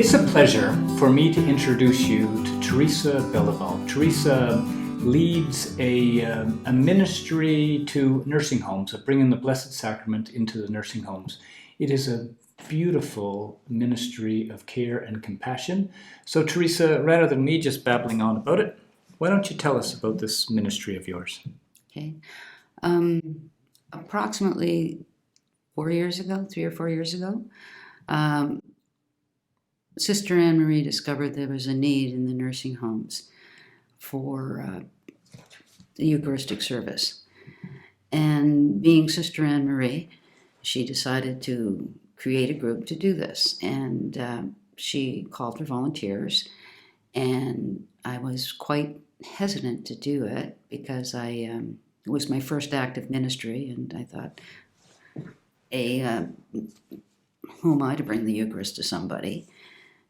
It's a pleasure for me to introduce you to Teresa Beliveau. Teresa leads a ministry to nursing homes, of bringing the Blessed Sacrament into the nursing homes. It is a beautiful ministry of care and compassion. So Teresa, rather than me just babbling on about it, why don't you tell us about this ministry of yours? Okay. Approximately 3 or 4 years ago, Sister Anne Marie discovered there was a need in the nursing homes for the Eucharistic service. And being Sister Anne Marie, she decided to create a group to do this. And she called for volunteers. And I was quite hesitant to do it because it was my first act of ministry. And I thought, who am I to bring the Eucharist to somebody?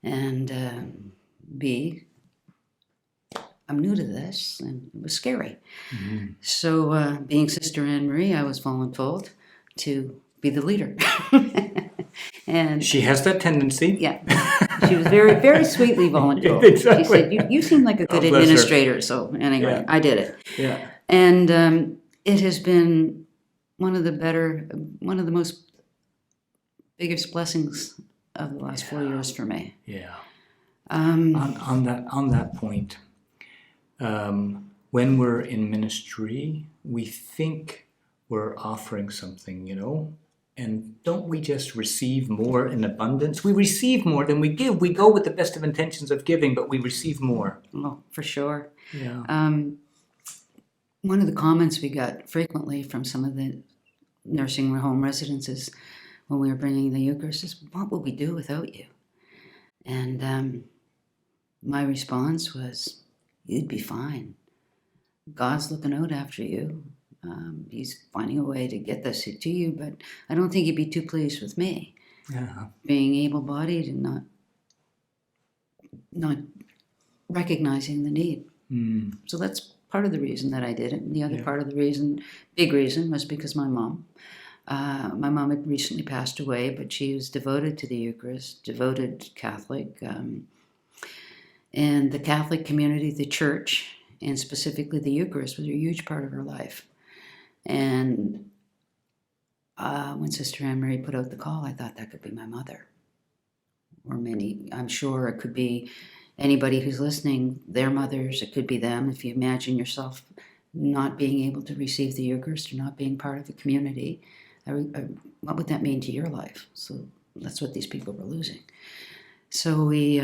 And B, I'm new to this, and it was scary. Mm-hmm. So being Sister Anne Marie, I was voluntold to be the leader. And she has that tendency. Yeah. She was very, very sweetly voluntold. Exactly. She said, you seem like a good administrator. Her. So anyway, yeah. I did it. Yeah. And it has been one of the most biggest blessings of the last 4 years for me. Yeah. On that point, when we're in ministry, we think we're offering something, and don't we just receive more in abundance? We receive more than we give. We go with the best of intentions of giving, but we receive more. Oh, for sure. Yeah. One of the comments we got frequently from some of the nursing home residents is, when we were bringing the Eucharist, is, what would we do without you? And my response was, you'd be fine. God's looking out after you. He's finding a way to get this to you, but I don't think he'd be too pleased with me. Yeah. Being able-bodied and not recognizing the need. Mm. So that's part of the reason that I did it. And the other part of the reason, big reason, was because my mom had recently passed away, but she was devoted to the Eucharist, devoted Catholic, and the Catholic community, the church, and specifically the Eucharist was a huge part of her life. And when Sister Anne Marie put out the call, I thought that could be my mother. Or I'm sure it could be anybody who's listening, their mothers, it could be them. If you imagine yourself not being able to receive the Eucharist or not being part of the community, what would that mean to your life? So that's what these people were losing. So we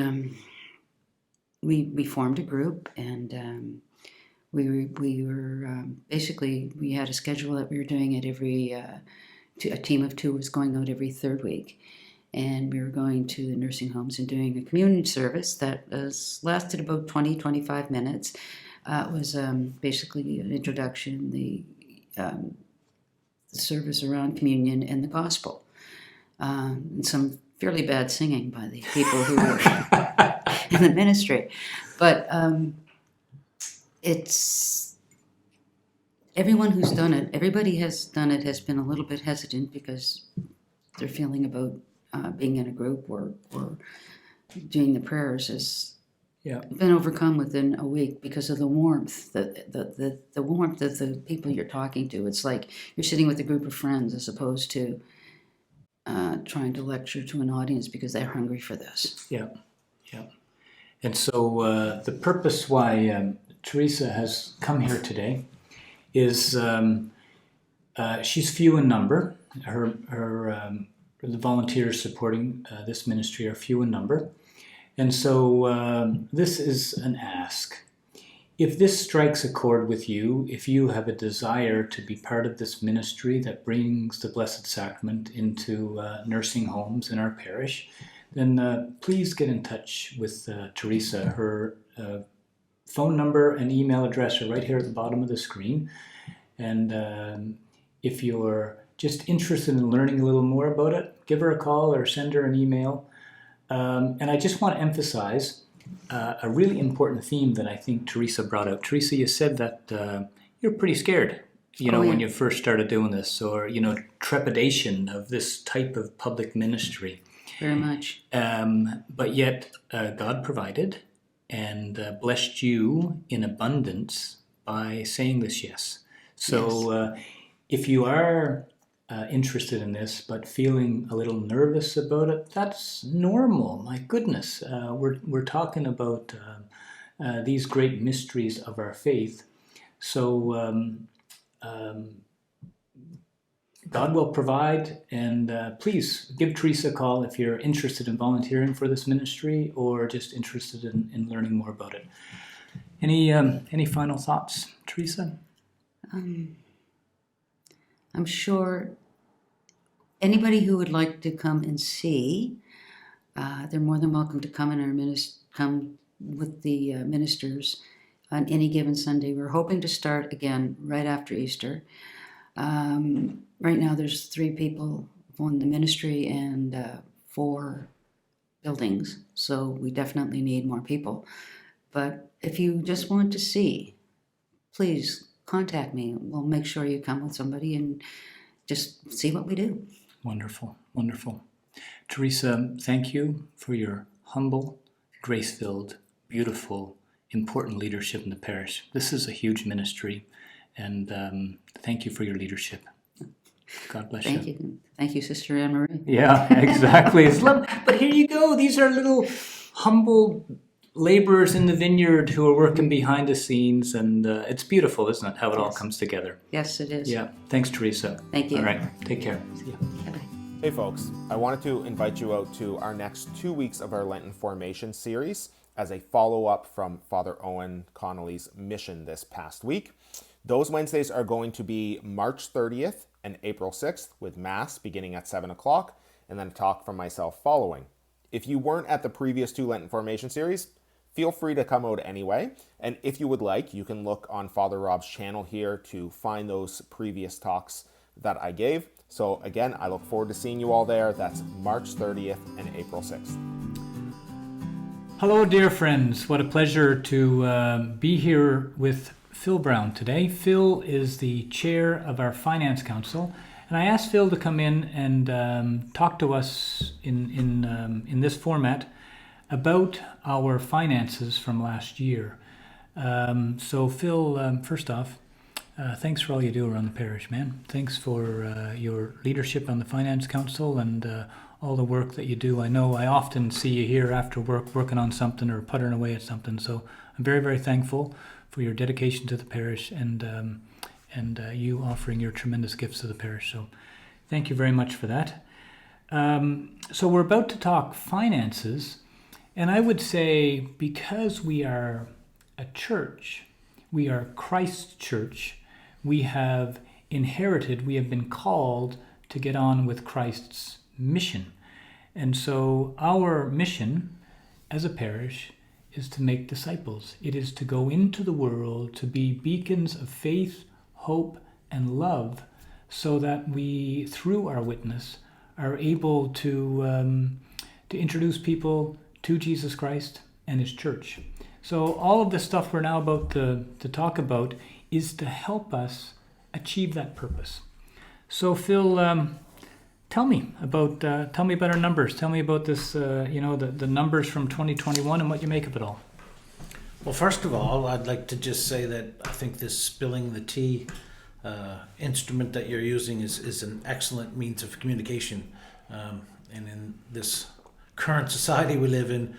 formed a group, and we were basically, we had a schedule that we were doing it every, a team of 2 was going out every 3rd week. And we were going to the nursing homes and doing a communion service that lasted about 20-25 minutes. It was basically an introduction, the service around communion and the gospel. And some fairly bad singing by the people who were in the ministry. But it's everyone who's done it, everybody has done it, has been a little bit hesitant because they're feeling about being in a group or doing the prayers has been overcome within a week because of the warmth, the warmth of the people you're talking to. It's like you're sitting with a group of friends as opposed to trying to lecture to an audience because they're hungry for this. Yeah. And so the purpose why Teresa has come here today is she's few in number. The volunteers supporting this ministry are few in number. And so this is an ask. If this strikes a chord with you, if you have a desire to be part of this ministry that brings the Blessed Sacrament into nursing homes in our parish, then please get in touch with Teresa. Her phone number and email address are right here at the bottom of the screen. And if you're just interested in learning a little more about it, give her a call or send her an email. And I just want to emphasize a really important theme that I think Teresa brought out. Teresa, you said that you're pretty scared, when you first started doing this, or, trepidation of this type of public ministry. very much. But yet God provided and blessed you in abundance by saying this yes. So if you are interested in this but feeling a little nervous about it, that's normal. My goodness, we're talking about these great mysteries of our faith. So God will provide, and please give Teresa a call if you're interested in volunteering for this ministry or just interested in learning more about it. Any final thoughts, Teresa? I'm sure anybody who would like to come and see, they're more than welcome to come come with the ministers on any given Sunday. We're hoping to start again right after Easter. Right now there's 3 people on the ministry and 4 buildings, so we definitely need more people. But if you just want to see, please contact me. We'll make sure you come with somebody and just see what we do. Wonderful, wonderful. Teresa, thank you for your humble, grace-filled, beautiful, important leadership in the parish. This is a huge ministry, and thank you for your leadership. God bless you. Thank you. Thank you, Sister Anne Marie. Yeah, exactly. But here you go. These are little humble laborers in the vineyard who are working behind the scenes, and it's beautiful, isn't it, how it all comes together? Yes, it is. Yeah. Thanks, Teresa. Thank you. All right. Take care. See you. Bye-bye. Hey folks, I wanted to invite you out to our next 2 weeks of our Lenten Formation series as a follow-up from Father Owen Connolly's mission this past week. Those Wednesdays are going to be March 30th and April 6th with Mass beginning at 7 o'clock and then a talk from myself following. If you weren't at the previous 2 Lenten Formation series, feel free to come out anyway. And if you would like, you can look on Father Rob's channel here to find those previous talks that I gave. So again, I look forward to seeing you all there. That's March 30th and April 6th. Hello, dear friends. What a pleasure to be here with Phil Brown today. Phil is the chair of our Finance Council, and I asked Phil to come in and talk to us in this format about our finances from last year. So Phil, first off, thanks for all you do around the parish, man. Thanks for your leadership on the Finance Council and all the work that you do. I know I often see you here after work working on something or puttering away at something. So I'm very, very thankful for your dedication to the parish and you offering your tremendous gifts to the parish. So thank you very much for that. So we're about to talk finances, and I would say because we are a church, we are Christ's church, we have been called to get on with Christ's mission. And so our mission as a parish is to make disciples. It is to go into the world to be beacons of faith, hope, and love, so that we, through our witness, are able to introduce people to Jesus Christ and His church. So all of the stuff we're now about to talk about is to help us achieve that purpose. So Phil, tell me about our numbers. Tell me about this, the numbers from 2021 and what you make of it all. Well, first of all, I'd like to just say that I think this Spilling the Tea instrument that you're using is an excellent means of communication. And in this current society we live in,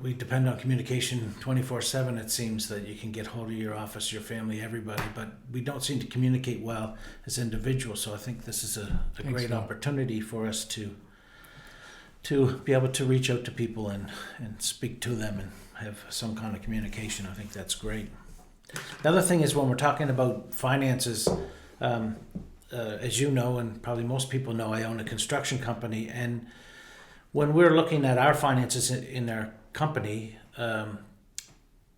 we depend on communication 24/7. It seems that you can get hold of your office, your family, everybody, but we don't seem to communicate well as individuals. So I think this is a great opportunity for us to be able to reach out to people and speak to them and have some kind of communication. I think that's great. The other thing is when we're talking about finances, as you know, and probably most people know, I own a construction company, and when we're looking at our finances in our company,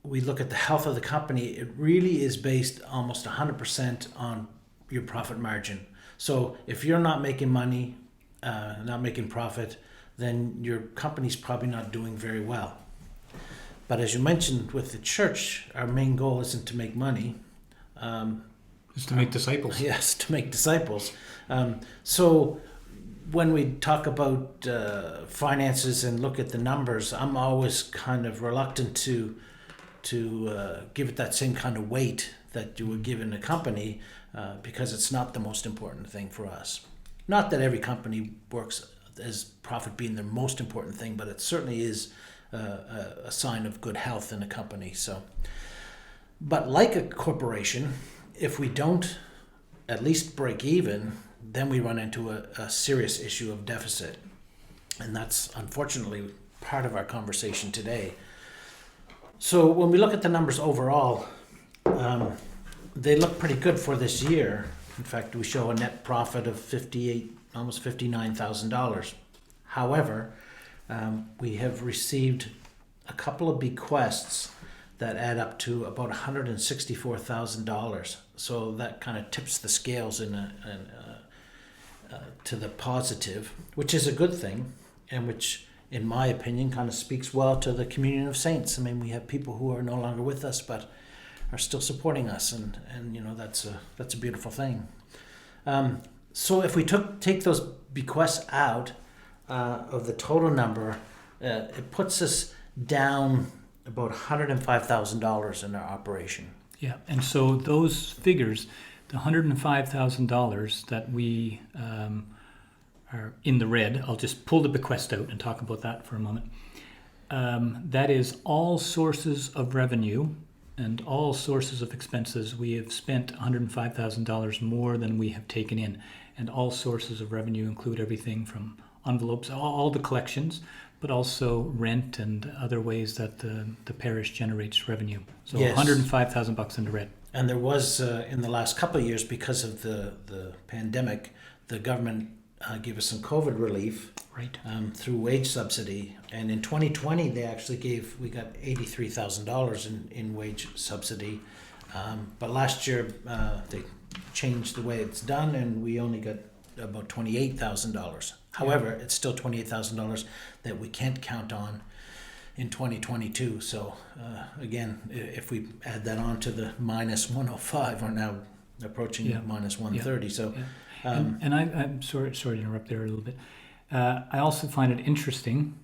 we look at the health of the company. It really is based almost 100% on your profit margin. So if you're not making money, not making profit, then your company's probably not doing very well. But as you mentioned with the church, our main goal isn't to make money. It's to make disciples. Yes, to make disciples. So when we talk about finances and look at the numbers, I'm always kind of reluctant to give it that same kind of weight that you would give in a company because it's not the most important thing for us. Not that every company works as profit being the most important thing, but it certainly is a sign of good health in a company. So, but like a corporation, if we don't at least break even, then we run into a serious issue of deficit. And that's unfortunately part of our conversation today. So when we look at the numbers overall, they look pretty good for this year. In fact, we show a net profit of almost $59,000. However, we have received a couple of bequests that add up to about $164,000. So that kind of tips the scales to the positive, which is a good thing, and which, in my opinion, kind of speaks well to the communion of saints. I mean, we have people who are no longer with us, but are still supporting us, and that's a beautiful thing. So if we take those bequests out of the total number, it puts us down about $105,000 in our operation. Yeah, and so those figures, the $105,000 that we are in the red, I'll just pull the bequest out and talk about that for a moment. That is all sources of revenue and all sources of expenses. We have spent $105,000 more than we have taken in, and all sources of revenue include everything from envelopes, all the collections, but also rent and other ways that the parish generates revenue. So yes. $105,000 in the red. And there was, in the last couple of years, because of the pandemic, the government gave us some COVID relief, right, through wage subsidy. And in 2020, they actually we got $83,000 in wage subsidy. But last year, they changed the way it's done, and we only got about $28,000. However, it's still $28,000 that we can't count on in 2022. So again, if we add that on to the minus 105, we're now approaching minus 130. So, and I'm sorry to interrupt there a little bit. I also find it interesting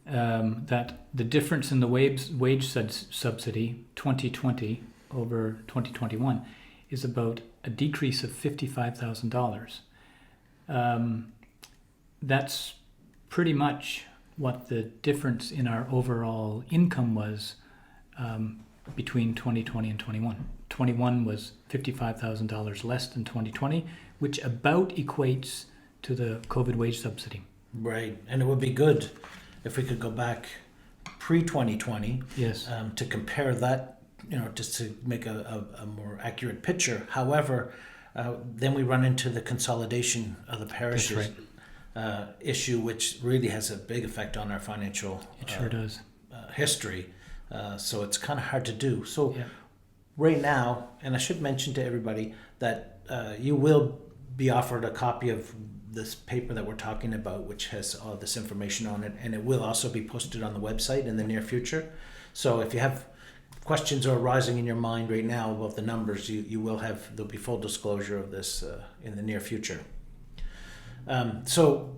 that the difference in the wage subsidy 2020 over 2021 is about a decrease of $55,000. That's pretty much what the difference in our overall income was between 2020 and 21. 21 was $55,000 less than 2020, which about equates to the COVID wage subsidy. Right, and it would be good if we could go back pre-2020, yes, to compare that, just to make a more accurate picture. However, then we run into the consolidation of the parishes. That's right. Issue, which really has a big effect on our financial it sure does. History. So it's kind of hard to do. So right now, and I should mention to everybody that you will be offered a copy of this paper that we're talking about, which has all this information on it, and it will also be posted on the website in the near future. So if you have questions are arising in your mind right now about the numbers, there'll be full disclosure of this in the near future. So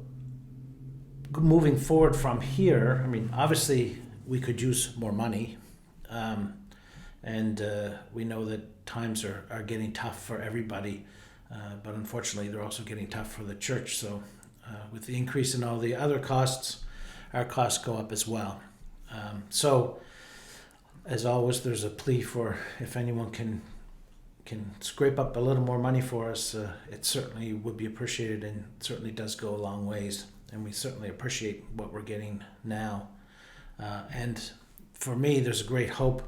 moving forward from here, I mean, obviously we could use more money, and we know that times are getting tough for everybody, but unfortunately they're also getting tough for the church. So with the increase in all the other costs, our costs go up as well. So as always, there's a plea for if anyone can scrape up a little more money for us, it certainly would be appreciated, and certainly does go a long ways. And we certainly appreciate what we're getting now. And for me, there's a great hope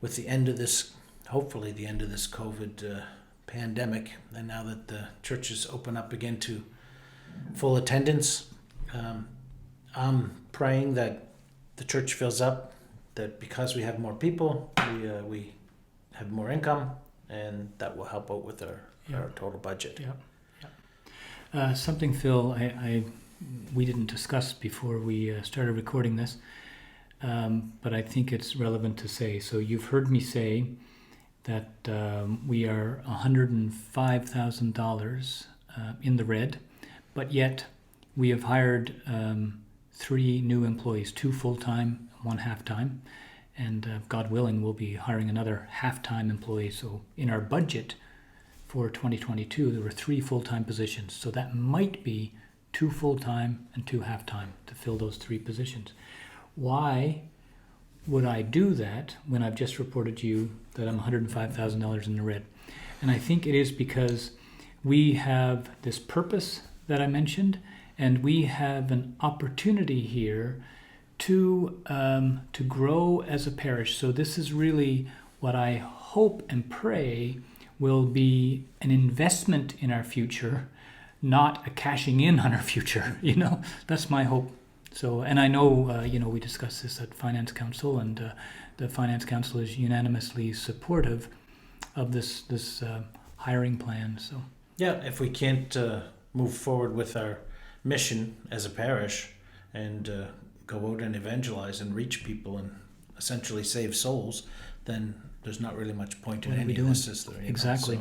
with the end of this, hopefully the end of this COVID pandemic, and now that the churches open up again to full attendance, I'm praying that the church fills up, that because we have more people, we have more income, and that will help out with our total budget. Something, Phil, we didn't discuss before we started recording this, but I think it's relevant to say. So you've heard me say that we are $105,000 in the red, but yet we have hired 3 new employees, 2 full-time, 1 half-time, and God willing, we'll be hiring another half-time employee. So in our budget for 2022, there were 3 full-time positions. So that might be 2 full-time and 2 half-time to fill those 3 positions. Why would I do that when I've just reported to you that I'm $105,000 in the red? And I think it is because we have this purpose that I mentioned, and we have an opportunity here to grow as a parish. So this is really what I hope and pray will be an investment in our future, not a cashing in on our future. That's my hope. So, and I know, we discussed this at Finance Council, and the Finance Council is unanimously supportive of this hiring plan. So, Yeah, if we can't move forward with our mission as a parish and go out and evangelize and reach people and essentially save souls, then there's not really much point in What are we any of doing? this, is there? Exactly.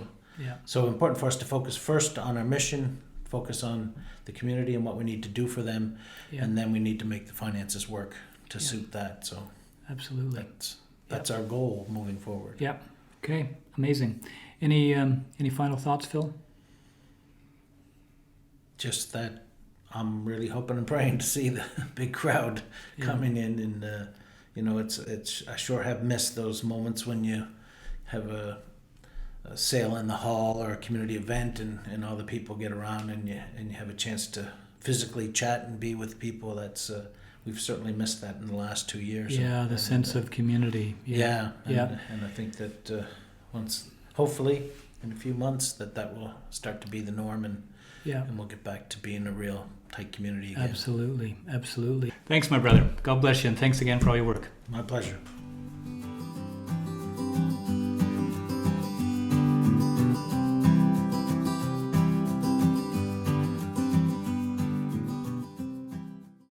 So important for us to focus first on our mission, focus on the community and what we need to do for them, and then we need to make the finances work to suit that. So Absolutely. that's our goal moving forward. Yeah. Okay. Amazing. Any final thoughts, Phil? Just that I'm really hoping and praying to see the big crowd coming in, and it's I sure have missed those moments when you have a sale in the hall or a community event, and all the people get around, and you have a chance to physically chat and be with people. That's we've certainly missed that in the last 2 years. Yeah, the sense of community. And I think that once, hopefully in a few months, that will start to be the norm, and we'll get back to being a real tight community again. Absolutely. Thanks, my brother. God bless you, and thanks again for all your work. My pleasure.